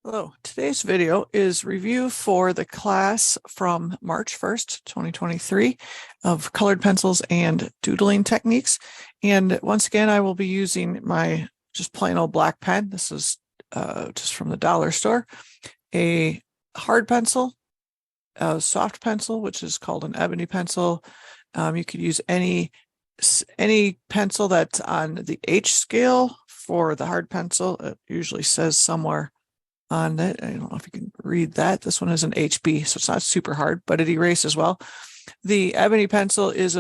Hello, today's video is review for the class from March 1st, 2023 of colored pencils and doodling techniques. And once again, I will be using my just plain old black pen. This is just from the dollar store, a hard pencil, a soft pencil, which is called an ebony pencil. You could use any pencil that's on the H scale for the hard pencil. It usually says somewhere on it. I don't know if you can read that. This one is an HB, so it's not super hard, but it erases well. The ebony pencil is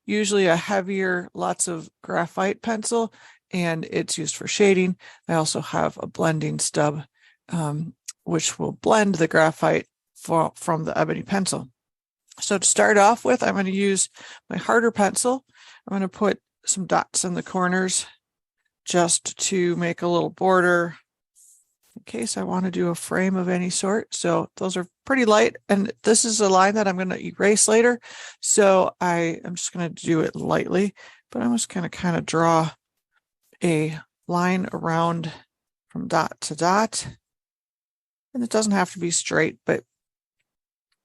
usually a heavier, lots of graphite pencil, and it's used for shading. I also have a blending stub, which will blend the graphite from the ebony pencil. So to start off with, I'm going to use my harder pencil. I'm going to put some dots in the corners just to make a little border in case I want to do a frame of any sort. So those are pretty light, and this is a line that I'm going to erase later. So I'm just going to do it lightly, but I'm just going to kind of draw a line around from dot to dot. And it doesn't have to be straight, but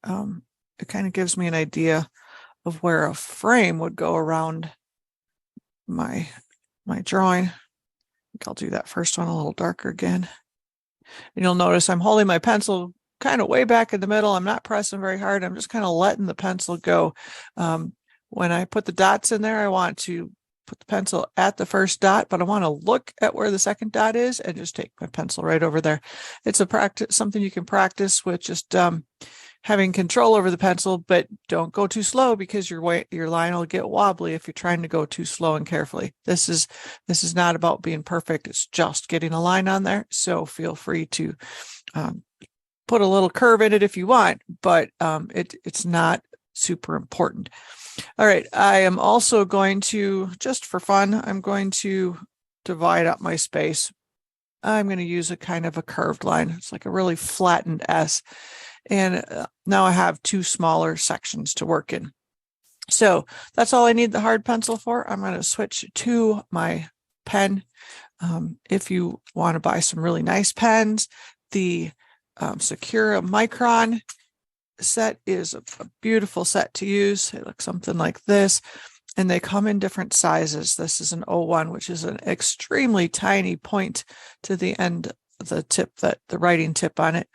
it kind of gives me an idea of where a frame would go around my drawing. I think I'll do that first one a little darker again. And you'll notice I'm holding my pencil kind of way back in the middle. I'm not pressing very hard. I'm just kind of letting the pencil go. When I put the dots in there, I want to put the pencil at the first dot, but I want to look at where the second dot is and just take my pencil right over there. It's a practice, something you can practice with just having control over the pencil, but don't go too slow because your line will get wobbly if you're trying to go too slow and carefully. This is not about being perfect. It's just getting a line on there. So feel free to put a little curve in it if you want, but it's not super important. All right, I am also going to, just for fun, I'm going to divide up my space. I'm going to use a kind of a curved line. It's like a really flattened S. And now I have two smaller sections to work in. So that's all I need the hard pencil for. I'm going to switch to my pen. If you want to buy some really nice pens, the Sakura Micron set is a beautiful set to use. They look something like this, and they come in different sizes. This is an 01, which is an extremely tiny point to the end of the tip, that the writing tip on it.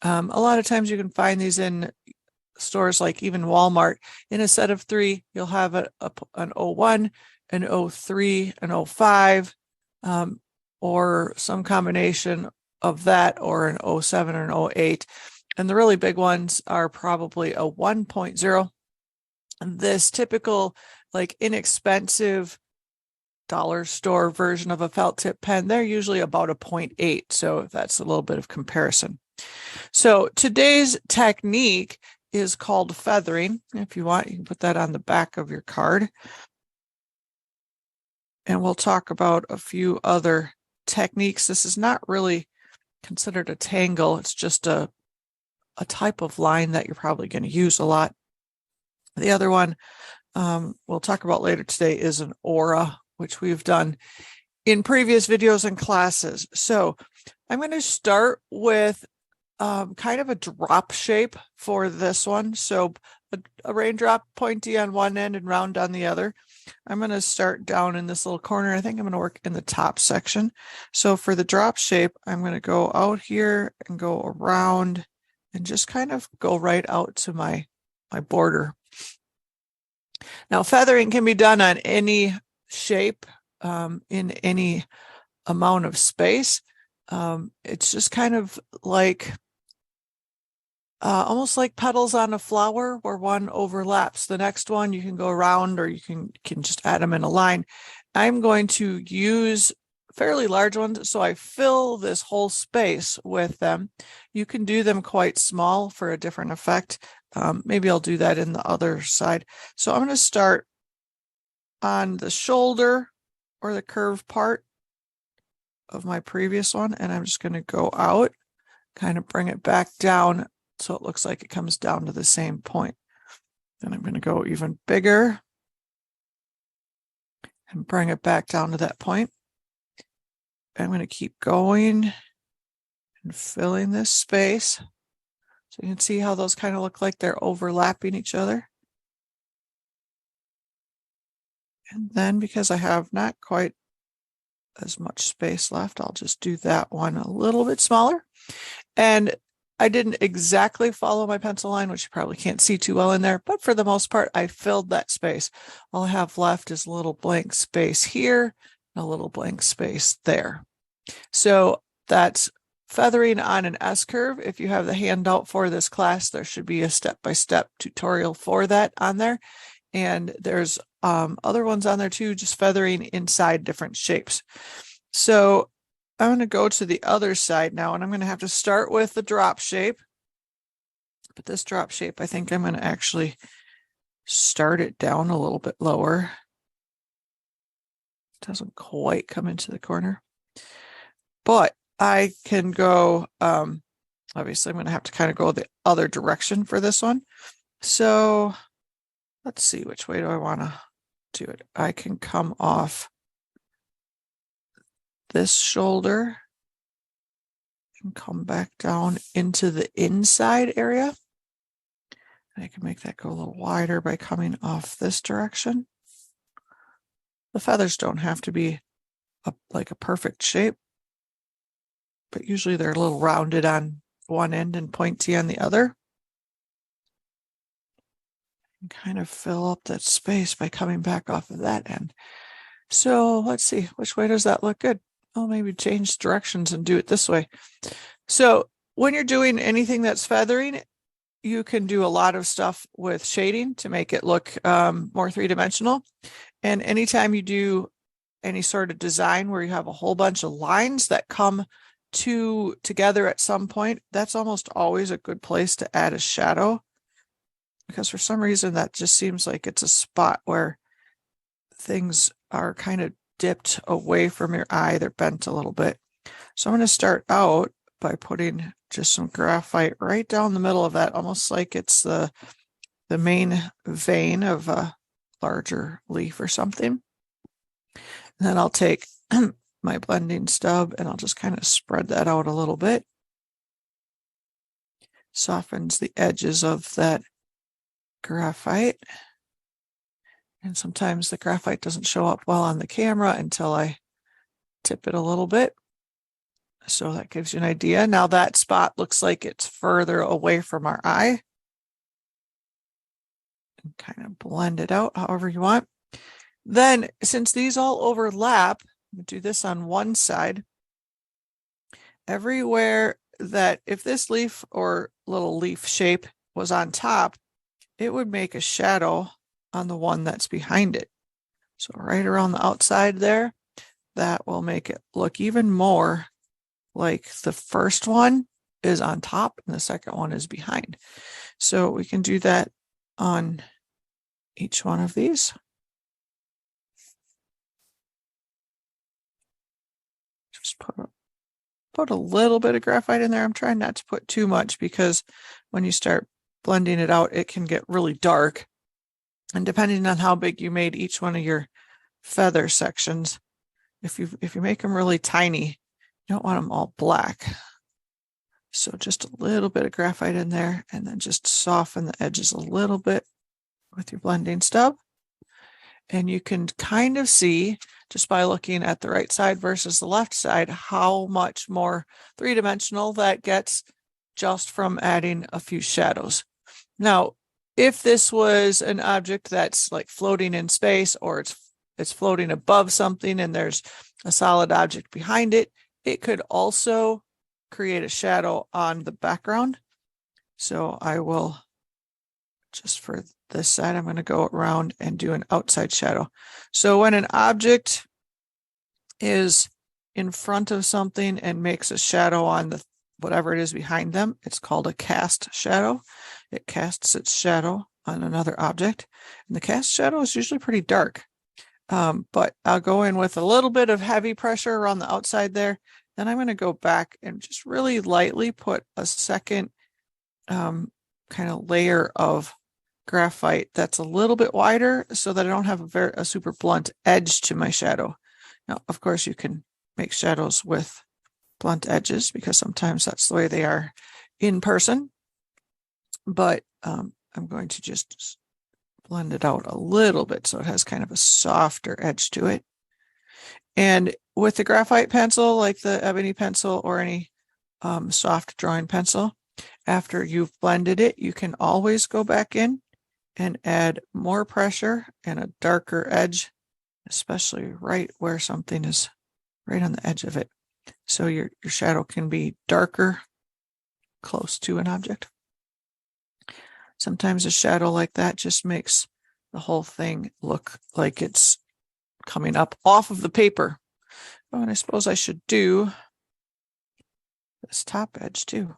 A lot of times you can find these in stores like even Walmart. In a set of 3, you'll have an 01, an 03, an 05, or some combination of that, or an 07 or an 08. And the really big ones are probably a 1.0. And this typical, like inexpensive dollar store version of a felt tip pen, they're usually about a 0.8. So that's a little bit of comparison. So today's technique is called feathering. If you want, you can put that on the back of your card. And we'll talk about a few other techniques. This is not really considered a tangle. It's just a type of line that you're probably going to use a lot. The other one we'll talk about later today is an aura, which we've done in previous videos and classes. So I'm going to start with kind of a drop shape for this one. So a raindrop, pointy on one end and round on the other. I'm going to start down in this little corner. I think I'm going to work in the top section. So for the drop shape, I'm going to go out here and go around and just kind of go right out to my border. Now, feathering can be done on any shape, in any amount of space. It's just kind of like almost like petals on a flower where one overlaps the next one. You can go around, or you can just add them in a line. I'm going to use fairly large ones, so I fill this whole space with them. You can do them quite small for a different effect. Maybe I'll do that in the other side. So I'm going to start on the shoulder or the curved part of my previous one, and I'm just going to go out, kind of bring it back down so it looks like it comes down to the same point. Then I'm going to go even bigger and bring it back down to that point. I'm going to keep going and filling this space. So you can see how those kind of look like they're overlapping each other. And then because I have not quite as much space left, I'll just do that one a little bit smaller. And I didn't exactly follow my pencil line, which you probably can't see too well in there, but for the most part, I filled that space. All I have left is a little blank space here, and a little blank space there. So that's feathering on an S-curve. If you have the handout for this class, there should be a step-by-step tutorial for that on there. And there's other ones on there too, just feathering inside different shapes. So I'm going to go to the other side now, and I'm going to have to start with the drop shape. But this drop shape, I think I'm going to actually start it down a little bit lower. It doesn't quite come into the corner. But I can go, obviously I'm going to have to kind of go the other direction for this one. So let's see, which way do I want to do it? I can come off this shoulder and come back down into the inside area. And I can make that go a little wider by coming off this direction. The feathers don't have to be like a perfect shape, but usually they're a little rounded on one end and pointy on the other. And kind of fill up that space by coming back off of that end. So let's see, which way does that look good? Oh, maybe change directions and do it this way. So when you're doing anything that's feathering, you can do a lot of stuff with shading to make it look more three-dimensional. And anytime you do any sort of design where you have a whole bunch of lines that come together at some point, that's almost always a good place to add a shadow, because for some reason that just seems like it's a spot where things are kind of dipped away from your eye. They're bent a little bit. So I'm going to start out by putting just some graphite right down the middle of that, almost like it's the main vein of a larger leaf or something. And then I'll take my blending stub and I'll just kind of spread that out a little bit. Softens the edges of that graphite. And sometimes the graphite doesn't show up well on the camera until I tip it a little bit. So that gives you an idea. Now that spot looks like it's further away from our eye. And kind of blend it out however you want. Then, since these all overlap, I'm going to do this on one side. Everywhere that, if this leaf or little leaf shape was on top, it would make a shadow on the one that's behind it. So right around the outside there, that will make it look even more like the first one is on top and the second one is behind. So we can do that on each one of these. Just put a little bit of graphite in there. I'm trying not to put too much because when you start blending it out, it can get really dark. And depending on how big you made each one of your feather sections, if you make them really tiny, you don't want them all black. So just a little bit of graphite in there and then just soften the edges a little bit with your blending stub. And you can kind of see just by looking at the right side versus the left side how much more three-dimensional that gets just from adding a few shadows. Now, if this was an object that's like floating in space, or it's floating above something and there's a solid object behind it, it could also create a shadow on the background. So I will, just for this side, I'm going to go around and do an outside shadow. So when an object is in front of something and makes a shadow on the whatever it is behind them, it's called a cast shadow. It casts its shadow on another object. And the cast shadow is usually pretty dark. But I'll go in with a little bit of heavy pressure around the outside there. Then I'm going to go back and just really lightly put a second kind of layer of graphite that's a little bit wider so that I don't have a super blunt edge to my shadow. Now, of course, you can make shadows with blunt edges because sometimes that's the way they are in person. But I'm going to just blend it out a little bit so it has kind of a softer edge to it. And with the graphite pencil, like the ebony pencil or any soft drawing pencil, after you've blended it, you can always go back in and add more pressure and a darker edge, especially right where something is right on the edge of it. So your shadow can be darker close to an object. Sometimes a shadow like that just makes the whole thing look like it's coming up off of the paper. Oh, and I suppose I should do this top edge too.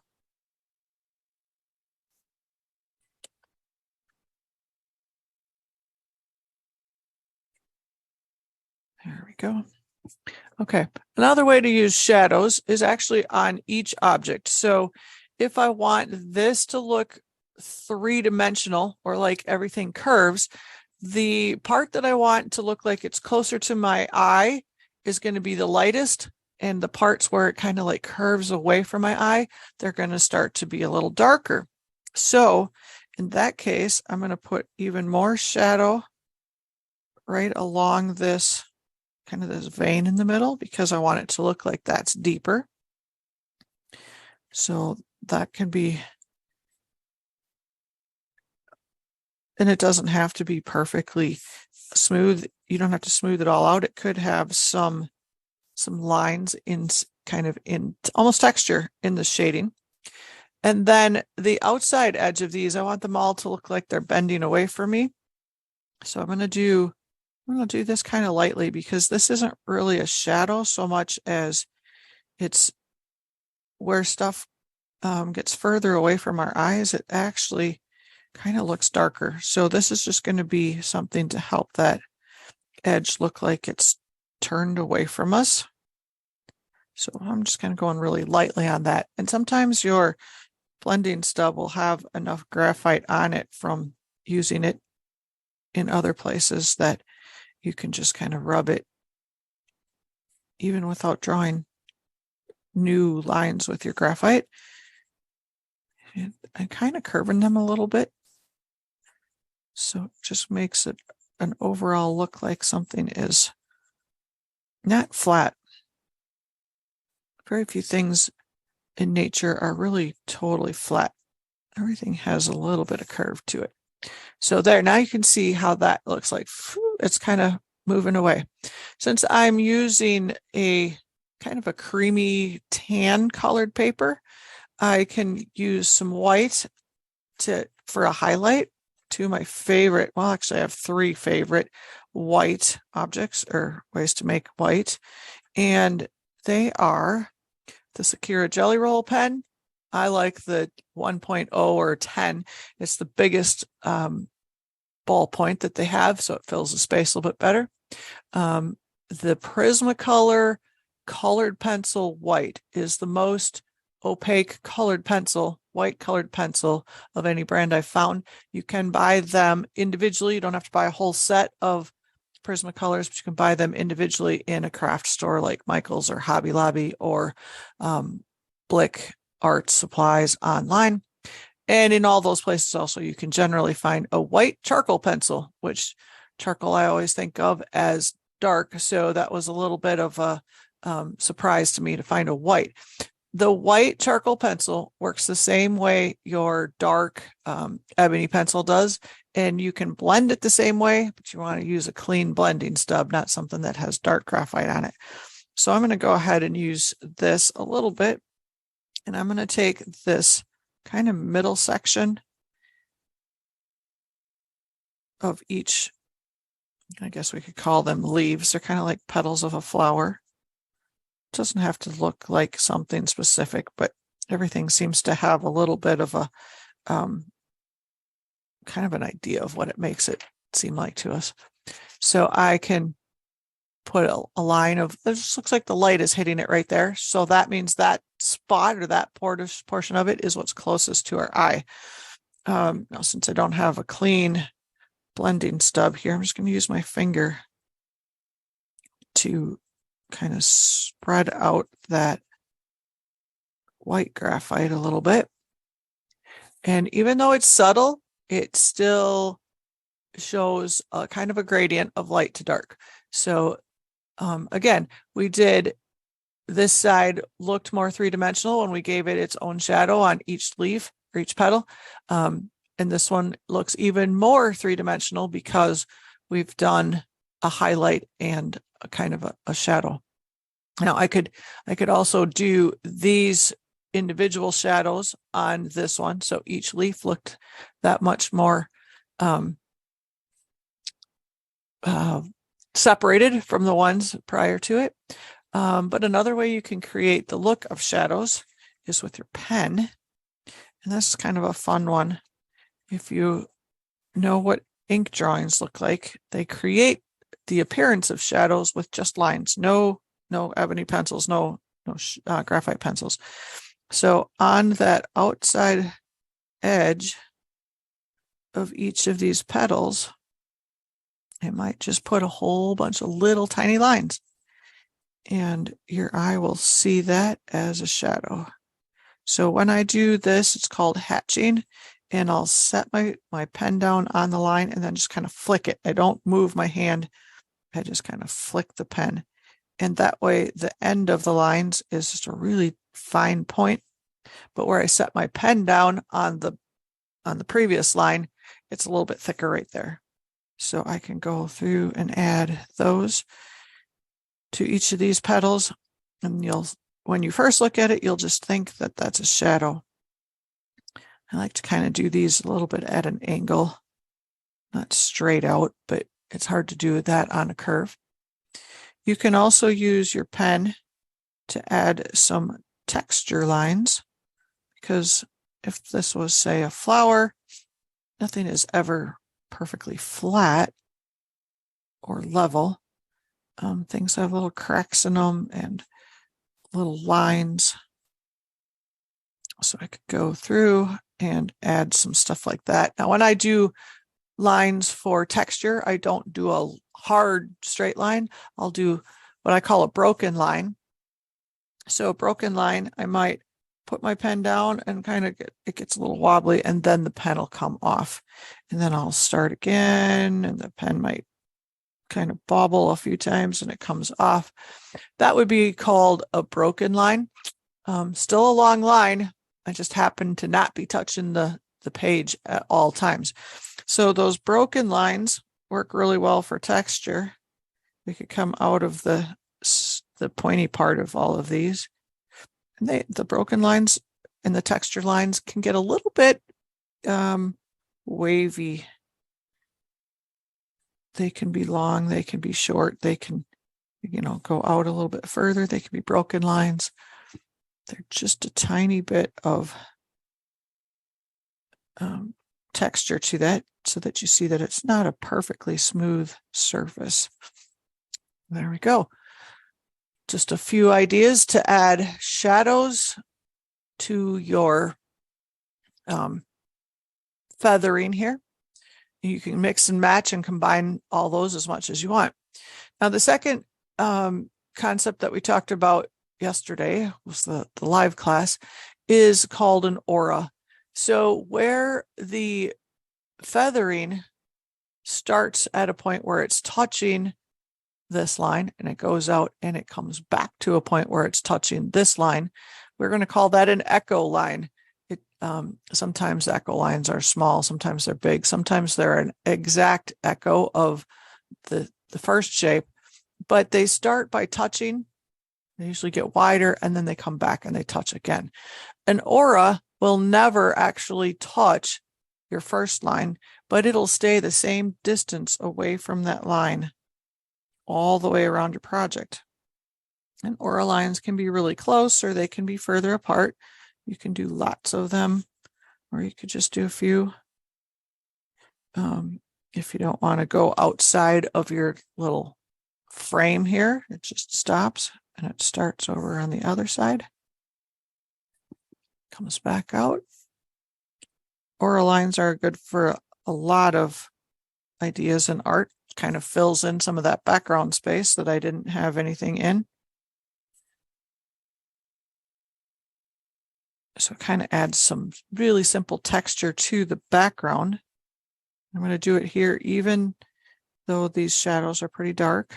There we go. Okay, another way to use shadows is actually on each object. So if I want this to look three-dimensional or like everything curves, the part that I want to look like it's closer to my eye is going to be the lightest, and the parts where it kind of like curves away from my eye, they're going to start to be a little darker. So in that case, I'm going to put even more shadow right along this kind of this vein in the middle because I want it to look like that's deeper. So that can be, and it doesn't have to be perfectly smooth. You don't have to smooth it all out. It could have some lines in kind of in almost texture in the shading. And then the outside edge of these, I want them all to look like they're bending away from me. So I'm going to do this kind of lightly because this isn't really a shadow so much as it's where stuff gets further away from our eyes. It actually kind of looks darker. So this is just going to be something to help that edge look like it's turned away from us. So I'm just kind of going really lightly on that. And sometimes your blending stub will have enough graphite on it from using it in other places that you can just kind of rub it even without drawing new lines with your graphite. And kind of curving them a little bit. So it just makes it an overall look like something is not flat. Very few things in nature are really totally flat. Everything has a little bit of curve to it. So there, now you can see how that looks like. It's kind of moving away. Since I'm using a kind of a creamy tan colored paper, I can use some white for a highlight. Two of my favorite, well, actually I have three favorite white objects or ways to make white. And they are the Sakura Jelly Roll pen. I like the 1.0 or 10. It's the biggest ballpoint that they have, so it fills the space a little bit better. The Prismacolor colored pencil white is the most opaque colored pencil, white colored pencil of any brand I've found. You can buy them individually. You don't have to buy a whole set of Prismacolors, but you can buy them individually in a craft store like Michael's or Hobby Lobby or Blick Art Supplies online. And in all those places also, you can generally find a white charcoal pencil, which charcoal I always think of as dark. So that was a little bit of a surprise to me to find a white. The white charcoal pencil works the same way your dark ebony pencil does, and you can blend it the same way, but you want to use a clean blending stub, not something that has dark graphite on it. So I'm going to go ahead and use this a little bit, and I'm going to take this kind of middle section of each, I guess we could call them leaves. They're kind of like petals of a flower. It doesn't have to look like something specific, but everything seems to have a little bit of a kind of an idea of what it makes it seem like to us. So I can put a line of, it just looks like the light is hitting it right there. So that means that spot or that portion of it is what's closest to our eye. Now, since I don't have a clean blending stub here, I'm just going to use my finger to kind of spread out that white graphite a little bit. And even though it's subtle, it still shows a kind of a gradient of light to dark. So again, we did this side looked more three-dimensional when we gave it its own shadow on each leaf or each petal. And this one looks even more three-dimensional because we've done a highlight and a kind of a shadow. Now I could also do these individual shadows on this one. So each leaf looked that much more separated from the ones prior to it. But another way you can create the look of shadows is with your pen. And this is kind of a fun one. If you know what ink drawings look like, they create the appearance of shadows with just lines, no ebony pencils, no graphite pencils. So on that outside edge of each of these petals, I might just put a whole bunch of little tiny lines, and your eye will see that as a shadow. So when I do this, it's called hatching, and I'll set my pen down on the line and then just kind of flick it. I don't move my hand. I just kind of flick the pen. And that way the end of the lines is just a really fine point. But where I set my pen down on the previous line, it's a little bit thicker right there. So I can go through and add those to each of these petals. And when you first look at it, you'll just think that that's a shadow. I like to kind of do these a little bit at an angle, not straight out, but it's hard to do that on a curve. You can also use your pen to add some texture lines, because if this was, say, a flower, nothing is ever perfectly flat or level. Things have little cracks in them and little lines. So I could go through and add some stuff like that. Now, when I do lines for texture, I don't do a hard straight line. I'll do what I call a broken line. So a broken line, I might put my pen down and kind of it gets a little wobbly, and then the pen will come off. And then I'll start again, and the pen might kind of bobble a few times and it comes off. That would be called a broken line. Still a long line. I just happen to not be touching the page at all times. So those broken lines work really well for texture. We could come out of the pointy part of all of these. And the broken lines and the texture lines can get a little bit wavy. They can be long, they can be short, they can, go out a little bit further. They can be broken lines. They're just a tiny bit of texture to that, so that you see that it's not a perfectly smooth surface. There we go. Just a few ideas to add shadows to your feathering here. You can mix and match and combine all those as much as you want. Now, the second concept that we talked about yesterday was the live class is called an aura. So where the feathering starts at a point where it's touching this line and it goes out and it comes back to a point where it's touching this line, we're going to call that an echo line. Sometimes echo lines are small, sometimes they're big, sometimes they're an exact echo of the first shape, but they start by touching. They usually get wider and then they come back and they touch again. An aura will never actually touch your first line, but it'll stay the same distance away from that line all the way around your project. And aura lines can be really close or they can be further apart. You can do lots of them, or you could just do a few. If you don't want to go outside of your little frame here, it just stops and it starts over on the other side. Comes back out. Aura lines are good for a lot of ideas in art. Kind of fills in some of that background space that I didn't have anything in. So it kind of adds some really simple texture to the background. I'm going to do it here, even though these shadows are pretty dark.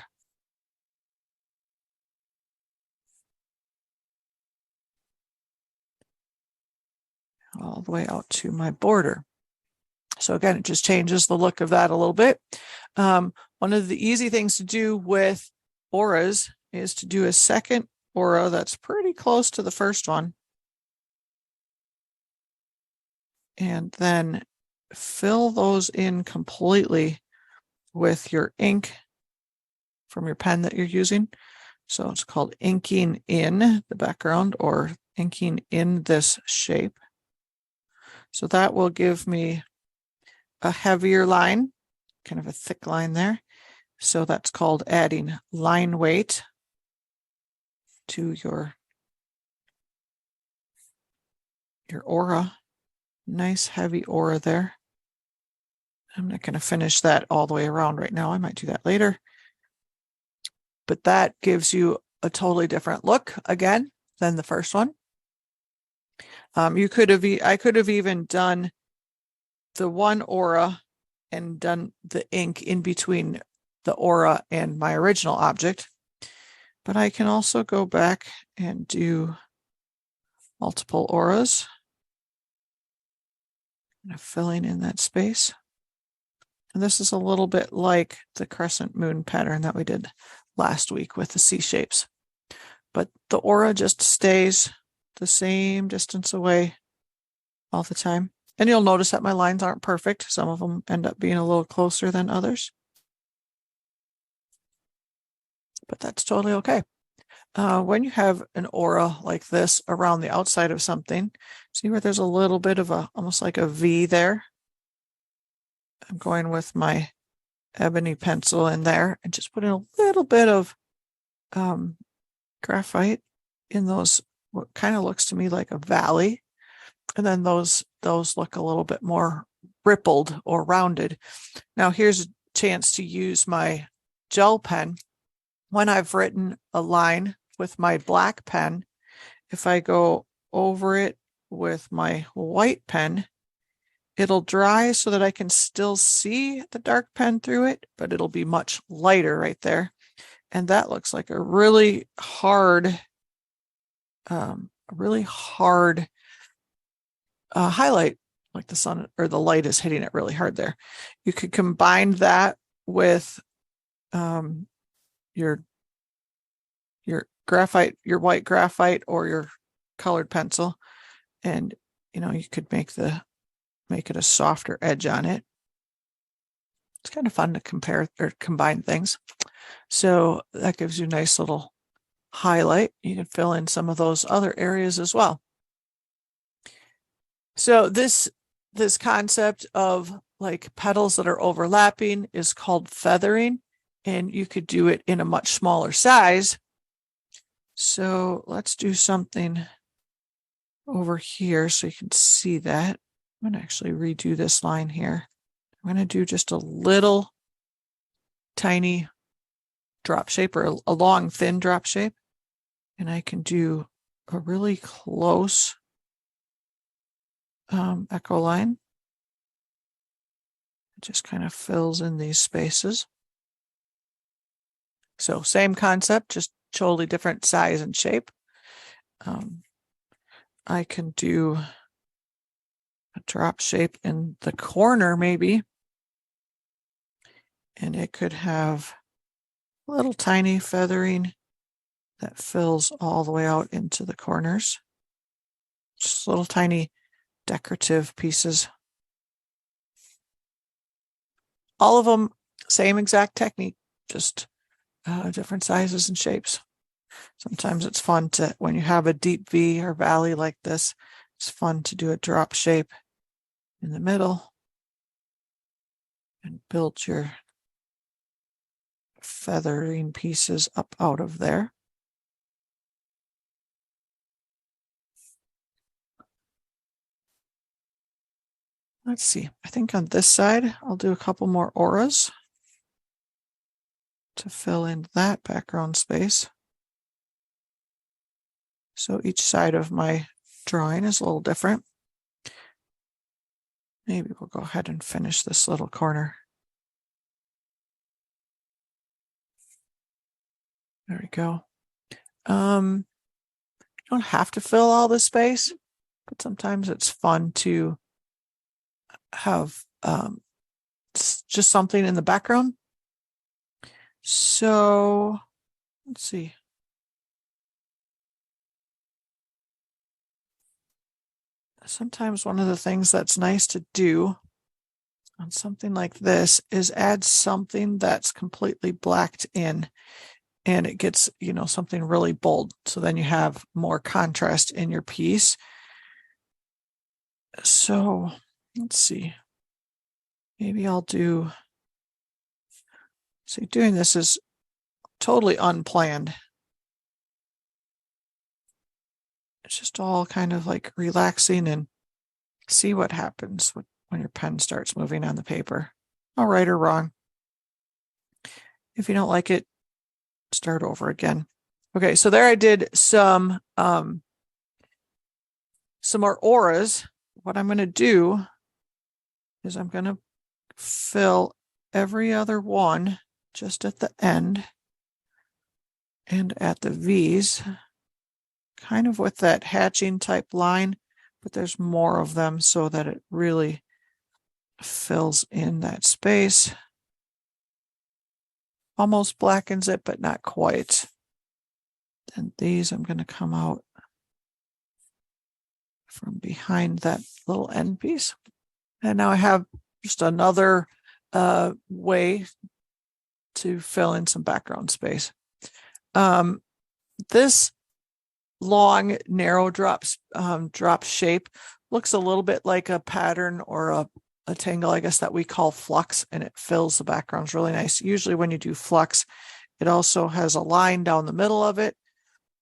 All the way out to my border. So again, it just changes the look of that a little bit. One of the easy things to do with auras is to do a second aura that's pretty close to the first one. And then fill those in completely with your ink from your pen that you're using. So it's called inking in the background or inking in this shape. So that will give me a heavier line, kind of a thick line there. So that's called adding line weight to your aura. Nice heavy aura there. I'm not going to finish that all the way around right now. I might do that later. But that gives you a totally different look again than the first one. I could have even done the one aura and done the ink in between the aura and my original object. But I can also go back and do multiple auras. Kind of filling in that space. And this is a little bit like the crescent moon pattern that we did last week with the C shapes. But the aura just stays the same distance away all the time. And you'll notice that my lines aren't perfect. Some of them end up being a little closer than others. But that's totally okay. When you have an aura like this around the outside of something, see where there's a little bit of almost like a V there? I'm going with my ebony pencil in there and just putting a little bit of graphite in those, what kind of looks to me like a valley. And then those look a little bit more rippled or rounded. Now here's a chance to use my gel pen. When I've written a line with my black pen, if I go over it with my white pen, it'll dry so that I can still see the dark pen through it, but it'll be much lighter right there. And that looks like a really hard highlight, like the sun or the light is hitting it really hard there. You could combine that with your graphite, your white graphite or your colored pencil, and you could make it a softer edge on it. It's kind of fun to compare or combine things. So that gives you a nice little highlight. You can fill in some of those other areas as well. So this concept of like petals that are overlapping is called feathering, and you could do it in a much smaller size. So let's do something over here so you can see that. I'm going to actually redo this line here. I'm going to do just a little tiny drop shape or a long thin drop shape. And I can do a really close echo line. It just kind of fills in these spaces. So same concept, just totally different size and shape. I can do a drop shape in the corner maybe. And it could have a little tiny feathering that fills all the way out into the corners. Just little tiny decorative pieces. All of them, same exact technique, just different sizes and shapes. Sometimes it's fun to, when you have a deep V or valley like this, it's fun to do a drop shape in the middle and build your feathering pieces up out of there. Let's see, I think on this side, I'll do a couple more auras to fill in that background space. So each side of my drawing is a little different. Maybe we'll go ahead and finish this little corner. There we go. You don't have to fill all the space, but sometimes it's fun to have just something in the background. So let's see. Sometimes one of the things that's nice to do on something like this is add something that's completely blacked in, and it gets, something really bold. So then you have more contrast in your piece. So let's see. Maybe I'll do, see, doing this is totally unplanned. It's just all kind of like relaxing, and see what happens when your pen starts moving on the paper. All right or wrong. If you don't like it, start over again. Okay, so there I did some more auras. What I'm going to do is I'm going to fill every other one just at the end and at the V's, kind of with that hatching type line, but there's more of them so that it really fills in that space. Almost blackens it, but not quite. And these I'm going to come out from behind that little end piece. And now I have just another way to fill in some background space. This long, narrow drop shape looks a little bit like a pattern or a tangle, I guess, that we call flux, and it fills the backgrounds really nice. Usually when you do flux, it also has a line down the middle of it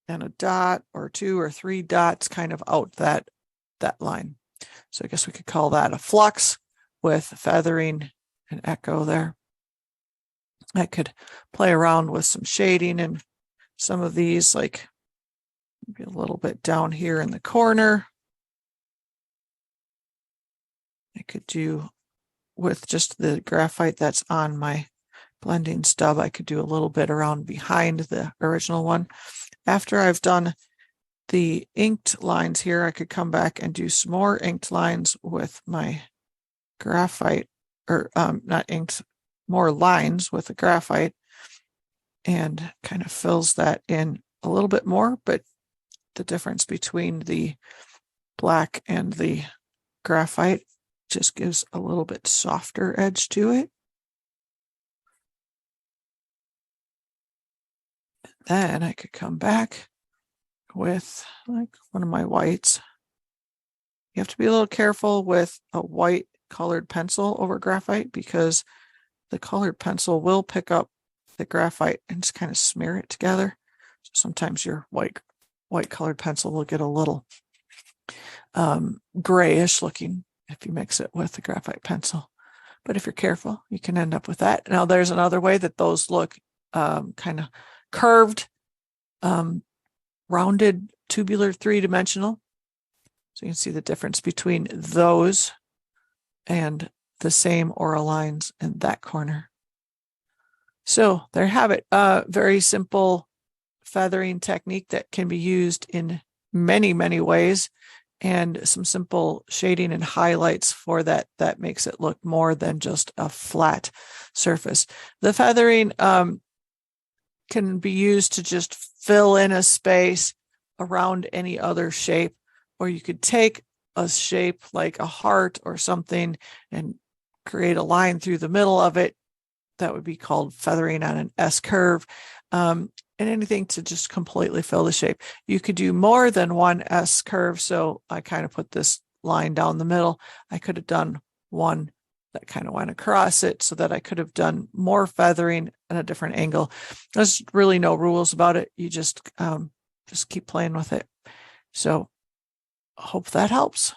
and a dot or 2 or 3 dots kind of out that line. So I guess we could call that a flux with feathering and echo there. I could play around with some shading and some of these, like maybe a little bit down here in the corner. I could do with just the graphite that's on my blending stub, I could do a little bit around behind the original one. After I've done the inked lines here, I could come back and do some more inked lines with my graphite, or not inked, more lines with the graphite, and kind of fills that in a little bit more, but the difference between the black and the graphite just gives a little bit softer edge to it. Then I could come back with like one of my whites. You have to be a little careful with a white colored pencil over graphite, because the colored pencil will pick up the graphite and just kind of smear it together. So sometimes your white colored pencil will get a little grayish looking if you mix it with the graphite pencil. But if you're careful, you can end up with that. Now there's another way that those look kind of curved, rounded, tubular, 3-dimensional. So you can see the difference between those and the same aura lines in that corner. So there you have it. Very simple feathering technique that can be used in many, many ways, and some simple shading and highlights for that makes it look more than just a flat surface. The feathering can be used to just fill in a space around any other shape, or you could take a shape like a heart or something and create a line through the middle of it. That would be called feathering on an S curve. And anything to just completely fill the shape. You could do more than one S curve. So I kind of put this line down the middle. I could have done one that kind of went across it so that I could have done more feathering at a different angle. There's really no rules about it. You just keep playing with it. So I hope that helps.